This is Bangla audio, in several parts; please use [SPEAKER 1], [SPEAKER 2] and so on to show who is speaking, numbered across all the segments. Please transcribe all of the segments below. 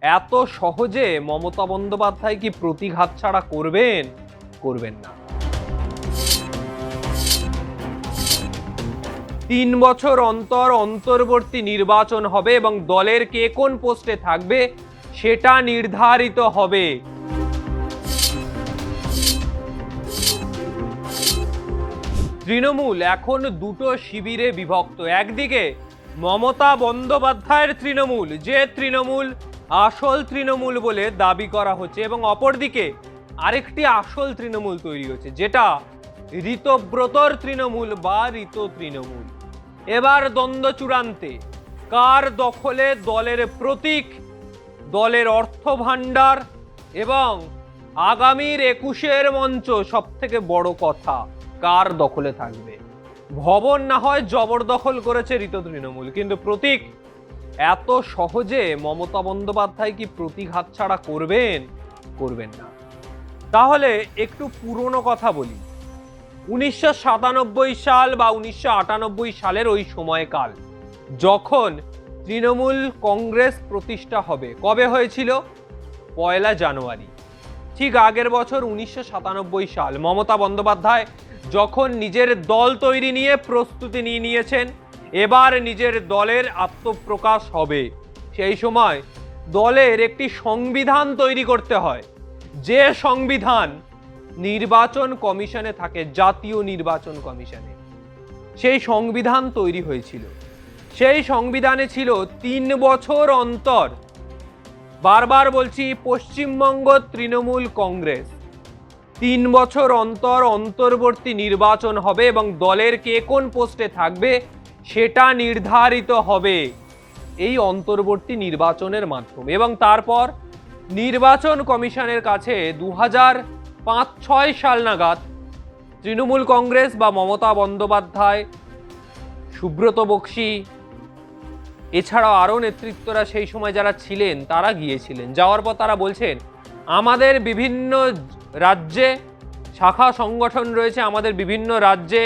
[SPEAKER 1] এত সহজে মমতা বন্দ্যোপাধ্যায় কি প্রতিঘাত ছাড়া করবেন? করবেন না। 3 বছর অন্তর অন্তর্বর্তী নির্বাচন হবে এবং দলের কে কোন পোস্টে থাকবে সেটা নির্ধারিত হবে। তৃণমূল এখন দুটো শিবিরে বিভক্ত। একদিকে মমতা বন্দ্যোপাধ্যায়ের তৃণমূল, যে তৃণমূল আসল তৃণমূল বলে দাবি করা হচ্ছে, এবং অপরদিকে আরেকটি আসল তৃণমূল তৈরি হচ্ছে, যেটা ঋতব্রতর তৃণমূল বা ঋত তৃণমূল। এবার দ্বন্দ্ব চূড়ান্তে। কার দখলে দলের প্রতীক, দলের অর্থ ভাণ্ডার এবং আগামীর 21-এর মঞ্চ, সব থেকে বড় কথা, কার দখলে থাকবে? ভবন না হয় জবরদখল করেছে ঋত তৃণমূল, কিন্তু প্রতীক এত সহজে মমতা বন্দ্যোপাধ্যায় কি প্রতিঘাত ছাড়া করবেন? করবেন না। তাহলে একটু পুরনো কথা বলি। 1997 সাল বা 1998 সালের ওই সময়কাল, যখন তৃণমূল কংগ্রেস প্রতিষ্ঠা হবে, কবে হয়েছিল? 1 জানুয়ারি। ঠিক আগের বছর 1997 সাল, মমতা বন্দ্যোপাধ্যায় যখন নিজের দল তৈরি নিয়ে প্রস্তুতি নিয়ে নিয়েছেন, এবার নিজের দলের আত্মপ্রকাশ হবে, সেই সময় দলের একটি সংবিধান তৈরি করতে হয়, যে সংবিধান নির্বাচন কমিশনে থাকে, জাতীয় নির্বাচন কমিশনে। সেই সংবিধান তৈরি হয়েছিল। সেই সংবিধানে ছিল 3 বছর অন্তর, বারবার বলছি, পশ্চিমবঙ্গ তৃণমূল কংগ্রেস 3 বছর অন্তর অন্তর্বর্তী নির্বাচন হবে এবং দলের কে কোন পোস্টে থাকবে সেটা নির্ধারিত হবে এই অন্তর্বর্তী নির্বাচনের মাধ্যমে। এবং তারপর নির্বাচন কমিশনের কাছে 2005-06 সাল নাগাদ তৃণমূল কংগ্রেস বা মমতা বন্দ্যোপাধ্যায়, সুব্রত বক্সী, এছাড়াও আরও নেতৃত্বরা সেই সময় যারা ছিলেন তারা গিয়েছিলেন। যাওয়ার পর তারা বলছেন, আমাদের বিভিন্ন রাজ্যে শাখা সংগঠন রয়েছে, আমাদের বিভিন্ন রাজ্যে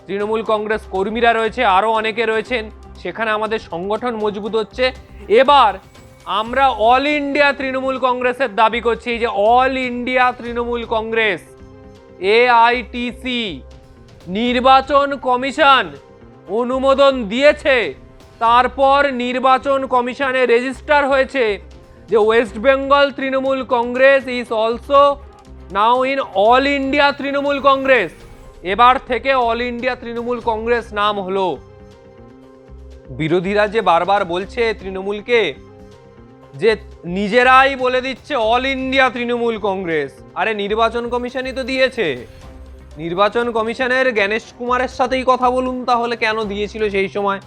[SPEAKER 1] তৃণমূল কংগ্রেস কর্মীরা রয়েছে, আরও অনেকে রয়েছেন, সেখানে আমাদের সংগঠন মজবুত হচ্ছে। এবার আমরা অল ইন্ডিয়া তৃণমূল কংগ্রেসের দাবি করছি। এই যে all India Trinamool Congress, AITC, নির্বাচন কমিশন অনুমোদন দিয়েছে, তারপর নির্বাচন কমিশনে রেজিস্টার হয়েছে যে West Bengal Trinamool Congress is also now in all India Trinamool Congress. এবার থেকে অল ইন্ডিয়া তৃণমূল কংগ্রেস নাম হলো। বিরোধীরা যে বারবার বলছে তৃণমূলকে যে নিজেরাই বলে দিচ্ছে অল ইন্ডিয়া তৃণমূল কংগ্রেস, আরে নির্বাচন কমিশনই তো দিয়েছে। নির্বাচন কমিশনের জ্ঞানেশ কুমারের সাথেই কথা বলুন তাহলে, কেন দিয়েছিল সেই সময়।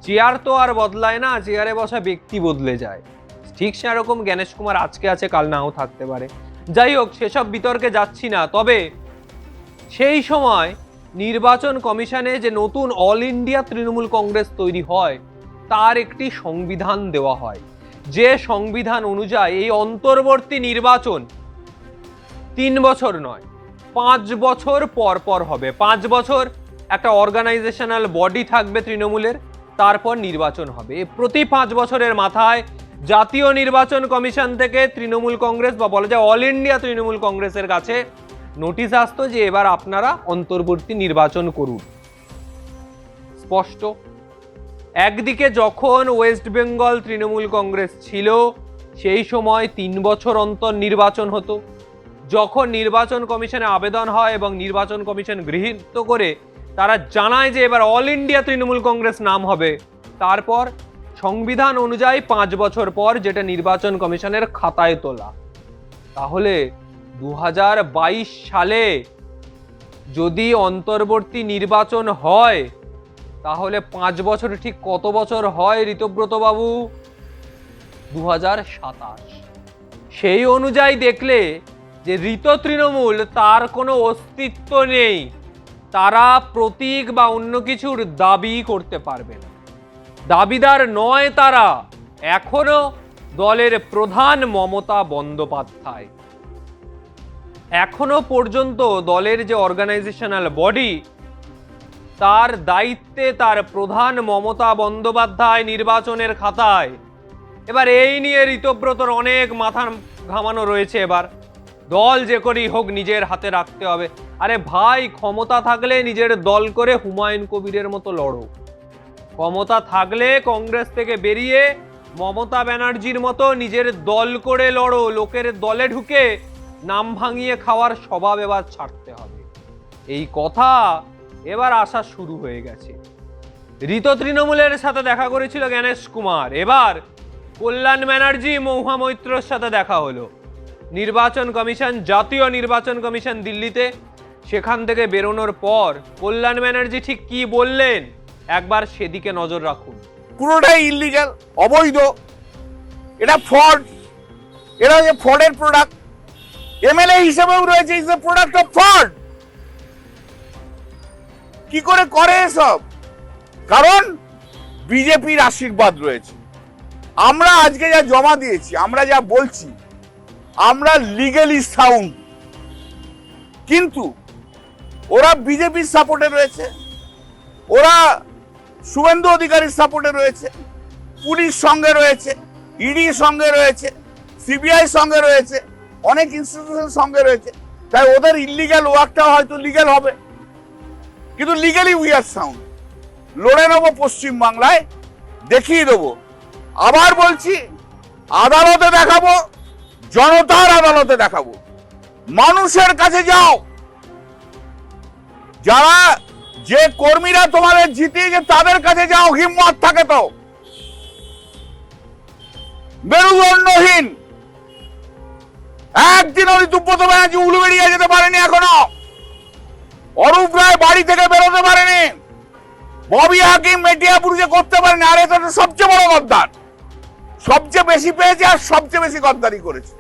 [SPEAKER 1] চেয়ার তো আর বদলায় না, চেয়ারে বসা ব্যক্তি বদলে যায়। ঠিক সেরকম জ্ঞানেশ কুমার আজকে আছে, কাল নাও থাকতে পারে। যাই হোক, সেসব বিতর্কে যাচ্ছি না। তবে সেই সময় নির্বাচন কমিশনে যে নতুন অল ইন্ডিয়া তৃণমূল কংগ্রেস তৈরি হয়, তার একটি সংবিধান দেওয়া হয়, যে সংবিধান অনুযায়ী এই অন্তর্বর্তী নির্বাচন 3 বছর নয়, 5 বছর পর পর হবে। 5 বছর একটা অর্গানাইজেশনাল বডি থাকবে তৃণমূলের, তারপর নির্বাচন হবে। প্রতি 5 বছরের মাথায় জাতীয় নির্বাচন কমিশন থেকে তৃণমূল কংগ্রেস বা বলা যায় অল ইন্ডিয়া তৃণমূল কংগ্রেসের কাছে নোটিশ আসতো যে এবার আপনারা অন্তর্বর্তী নির্বাচন করুন। স্পষ্ট। একদিকে যখন ওয়েস্ট বেঙ্গল তৃণমূল কংগ্রেস ছিল, সেই সময় 3 বছর অন্তর নির্বাচন হতো। যখন নির্বাচন কমিশনে আবেদন হয় এবং নির্বাচন কমিশন গৃহীত করে তারা জানায় যে এবার অল ইন্ডিয়া তৃণমূল কংগ্রেস নাম হবে, তারপর সংবিধান অনুযায়ী 5 বছর পর যেটা নির্বাচন কমিশনের খাতায় তোলা। তাহলে 2022 সালে যদি অন্তর্বর্তী নির্বাচন হয়, তাহলে 5 বছরে ঠিক কত বছর হয় ঋতব্রত বাবু? 2027। সেই অনুযায়ী দেখলে যে ঋত তৃণমূল, তার কোনো অস্তিত্ব নেই, তারা প্রতীক বা অন্য কিছুর দাবি করতে পারবে না, দাবিদার নয় তারা। এখনো দলের প্রধান মমতা বন্দ্যোপাধ্যায়, এখনো পর্যন্ত দলের যে অর্গানাইজেশনাল বডি, তার দায়িত্বে তার প্রধান মমতা বন্দ্যোপাধ্যায় নির্বাচনের খাতায়। এবার এই নিয়ে ঋতব্রতর অনেক মাথা ঘামানো রয়েছে। এবার দল যে করেই হোক নিজের হাতে রাখতে হবে। আরে ভাই, ক্ষমতা থাকলে নিজের দল করে হুমায়ুন কবিরের মতো লড়ো। ক্ষমতা থাকলে কংগ্রেস থেকে বেরিয়ে মমতা ব্যানার্জির মতো নিজের দল করে লড়ো। লোকের দলে ঢুকে নাম ভাঙিয়ে খাওয়ার স্বভাব এবার ছাড়তে হবে। এই কথা এবার আসা শুরু হয়ে গেছে। ঋত তৃণমূলের সাথে দেখা করেছিল জ্ঞানেশ কুমার, এবার কল্যাণ ব্যানার্জি মহুয়া মৈত্রর সাথে দেখা হলো। নির্বাচন কমিশন, জাতীয় নির্বাচন কমিশন দিল্লিতে, সেখান থেকে বেরোনোর পর কল্যাণ ব্যানার্জি ঠিক কি বললেন একবার সেদিকে নজর রাখুন।
[SPEAKER 2] পুরোটাই ইলিগাল, অবৈধ, এটা ফ্রড, এটা যে ফ্রডের প্রোডাক্ট। এমএলএ হিসেবেও রয়েছে, is the product of fraud. কি করে এসব? কারণ বিজেপির আশীর্বাদ রয়েছে। আমরা আজকে যা জমা দিয়েছি, আমরা যা বলছি, আমরা লিগালি সাউন্ড, কিন্তু ওরা বিজেপির সাপোর্টে রয়েছে, ওরা শুভেন্দু অধিকারীর সাপোর্টে রয়েছে, পুলিশ সঙ্গে রয়েছে, ইডি সঙ্গে রয়েছে, সিবিআই সঙ্গে রয়েছে, অনেক ইনস্টিটিউশন সঙ্গে রয়েছে। তাই ওদের ইলিগাল ওয়ার্কটা হয়তো লিগাল হবে, কিন্তু লিগালি উই আর সাউন্ড। লড়ে নেবো পশ্চিম বাংলায়, দেখিয়ে দেবো। আবার বলছি, আদালতে দেখাবো, জনতার আদালতে দেখাবো। মানুষের কাছে যাও। যারা যে কর্মীরা তোমাদের জিতিয়েছে তাদের কাছে যাও, হিম্মত থাকে তো। মেরুদণ্ডহীন একদিনও ঋতুব্রত ব্যানার্জি উলুবেড়িয়া যেতে পারেনি এখনো। অরূপ রায় বাড়ি থেকে বেরোতে পারেনি। ববি হাকিম মেটিয়াপুরুষে করতে পারেনি। আর এটা সবচেয়ে বড় গদ্দার, সবচেয়ে বেশি পেয়েছে আর সবচেয়ে বেশি গদ্দারি করেছে।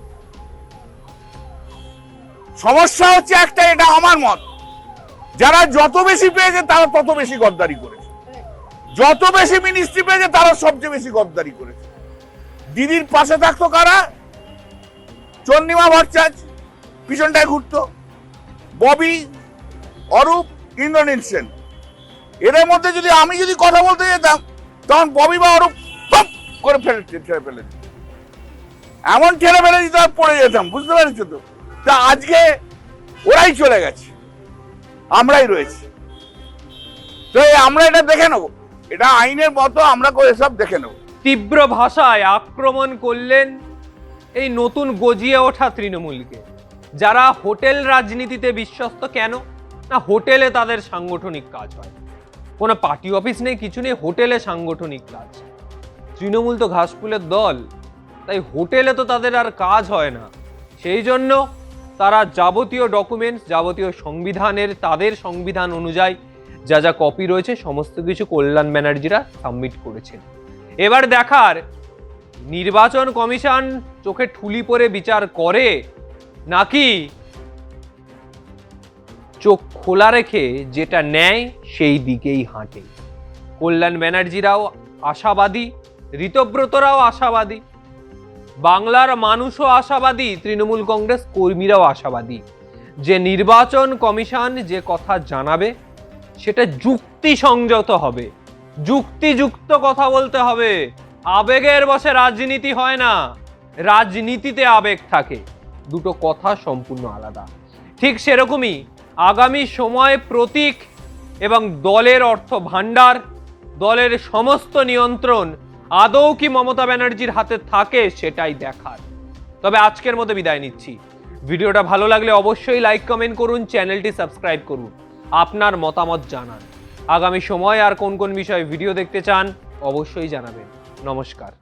[SPEAKER 2] সমস্যা হচ্ছে একটা, এটা আমার মত, যারা যত বেশি পেয়েছে তারা তত বেশি গদ্দারি করেছে, যত বেশি মিনিস্ট্রি পেয়েছে তারা সবচেয়ে বেশি গদ্দারি করেছে। দিদির পাশে থাকতো কারা? চন্দ্রিমা ভট্টাচার্য পিছনটায় ঘুরতো, ববি, অরূপ, ইন্দ্রনীল সেন। এদের মধ্যে যদি আমি কথা বলতে যেতাম, তখন ববি বা অরূপ করে ঠেলে ফেলে দিত, এমন ঠেলে ফেলে দিত আর পড়ে যেতাম। বুঝতে পারছো তো? তা আজকে ওরাই চলে গেছে, আমরাই রয়েছি। তো আমরা এটা দেখে নেবো, এটা আইনের মতো আমরা এসব দেখে নেবো।
[SPEAKER 1] তীব্র ভাষায় আক্রমণ করলেন এই নতুন গজিয়ে ওঠা তৃণমূলকে, যারা হোটেল রাজনীতিতে বিশ্বস্ত। কেন না, হোটেলে তাদের সাংগঠনিক কাজ হয়, কোনো পার্টি অফিস নেই, কিছু নেই, হোটেলে সাংগঠনিক কাজ। তৃণমূল তো ঘাসফুলের দল, তাই হোটেলে তো তাদের আর কাজ হয় না। সেই জন্য তারা যাবতীয় ডকুমেন্টস, যাবতীয় সংবিধানের, তাদের সংবিধান অনুযায়ী যা যা কপি রয়েছে সমস্ত কিছু কল্যাণ ব্যানার্জিরা সাবমিট করেছেন। এবার দেখার নির্বাচন কমিশন চোখে ঠুলি পরে বিচার করে নাকি চোখ খোলা রেখে যেটা নেয় সেই দিকেই হাঁটে। কল্যাণ ব্যানার্জিরাও আশাবাদী, ঋতব্রতরাও আশাবাদী, বাংলার মানুষও আশাবাদী, তৃণমূল কংগ্রেস কর্মীরাও আশাবাদী যে নির্বাচন কমিশন যে কথা জানাবে সেটা যুক্তি সংযত হবে, যুক্তিযুক্ত কথা বলতে হবে। আবেগের বশে রাজনীতি হয় না, রাজনীতিতে আবেগ থাকে, দুটো কথা সম্পূর্ণ আলাদা। ঠিক সেরকমই আগামী সময়ে প্রতীক এবং দলের অর্থ ভাণ্ডার, দলের সমস্ত নিয়ন্ত্রণ আদৌ কি মমতা ব্যানার্জির হাতে থাকে সেটাই দেখার। তবে আজকের মতো বিদায় নিচ্ছি। ভিডিওটা ভালো লাগলে অবশ্যই লাইক কমেন্ট করুন, চ্যানেলটি সাবস্ক্রাইব করুন, আপনার মতামত জানান। আগামী সময় আর কোন কোন বিষয়ে ভিডিও দেখতে চান অবশ্যই জানাবেন। নমস্কার।